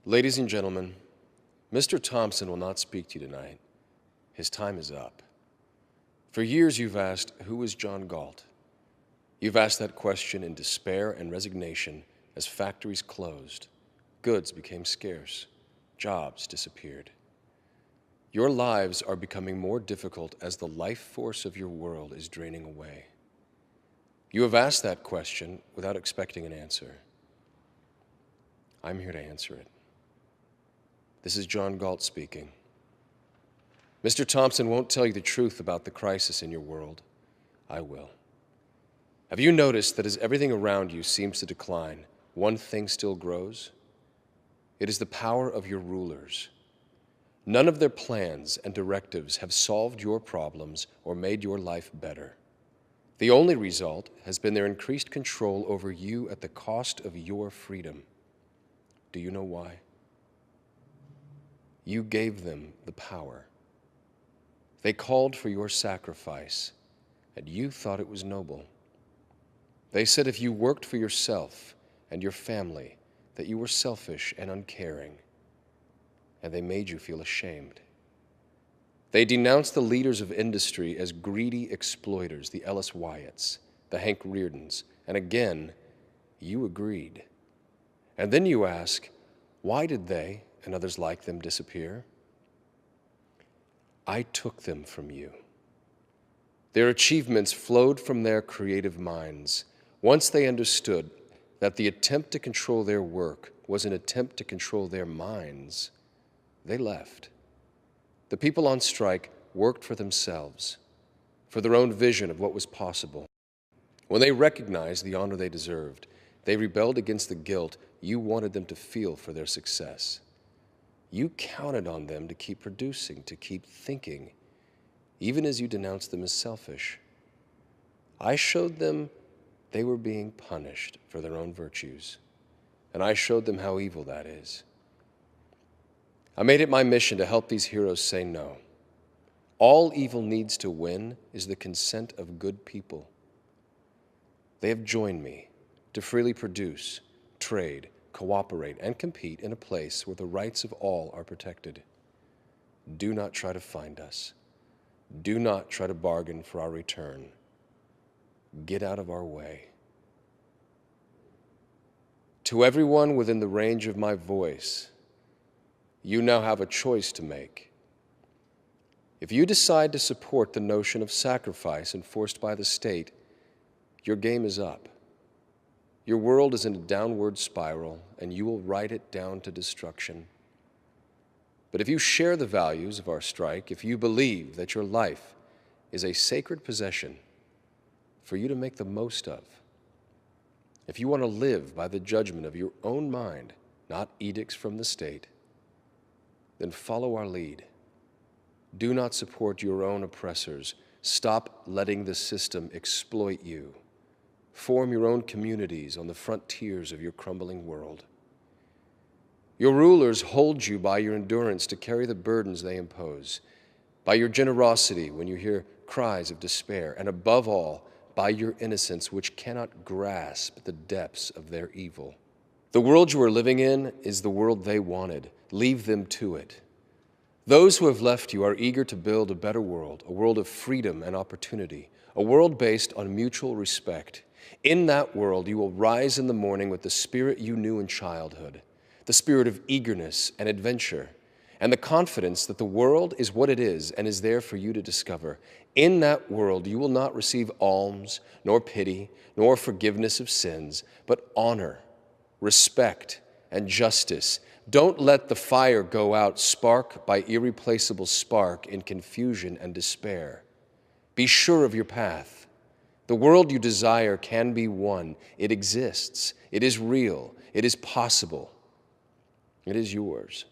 Ladies and gentlemen, Mr. Thompson will not speak to you tonight. His time is up. For years you've asked, who is John Galt? You've asked that question in despair and resignation as factories closed, goods became scarce, jobs disappeared. Your lives are becoming more difficult as the life force of your world is draining away. You have asked that question without expecting an answer. I'm here to answer it. This is John Galt speaking. Mr. Thompson won't tell you the truth about the crisis in your world. I will. Have you noticed that as everything around you seems to decline, one thing still grows? It is the power of your rulers. None of their plans and directives have solved your problems or made your life better. The only result has been their increased control over you at the cost of your freedom. Do you know why? You gave them the power. They called for your sacrifice, and you thought it was noble. They said if you worked for yourself and your family, that you were selfish and uncaring, and they made you feel ashamed. They denounced the leaders of industry as greedy exploiters, the Ellis Wyatts, the Hank Reardons, and again, you agreed. And then you ask, why did they and others like them disappear? I took them from you. Their achievements flowed from their creative minds. Once they understood that the attempt to control their work was an attempt to control their minds, they left. The people on strike worked for themselves, for their own vision of what was possible. When they recognized the honor they deserved, they rebelled against the guilt you wanted them to feel for their success. You counted on them to keep producing, to keep thinking, even as you denounced them as selfish. I showed them they were being punished for their own virtues, and I showed them how evil that is. I made it my mission to help these heroes say no. All evil needs to win is the consent of good people. They have joined me to freely produce, trade, cooperate, and compete in a place where the rights of all are protected. Do not try to find us. Do not try to bargain for our return. Get out of our way. To everyone within the range of my voice, you now have a choice to make. If you decide to support the notion of sacrifice enforced by the state, your game is up. Your world is in a downward spiral, and you will ride it down to destruction. But if you share the values of our strike, if you believe that your life is a sacred possession for you to make the most of, if you want to live by the judgment of your own mind, not edicts from the state, then follow our lead. Do not support your own oppressors. Stop letting the system exploit you. Form your own communities on the frontiers of your crumbling world. Your rulers hold you by your endurance to carry the burdens they impose, by your generosity when you hear cries of despair, and above all, by your innocence which cannot grasp the depths of their evil. The world you are living in is the world they wanted. Leave them to it. Those who have left you are eager to build a better world, a world of freedom and opportunity, a world based on mutual respect. In that world, you will rise in the morning with the spirit you knew in childhood, the spirit of eagerness and adventure, and the confidence that the world is what it is and is there for you to discover. In that world, you will not receive alms, nor pity, nor forgiveness of sins, but honor, respect, and justice. Don't let the fire go out spark by irreplaceable spark in confusion and despair. Be sure of your path. The world you desire can be won. It exists. It is real. It is possible. It is yours.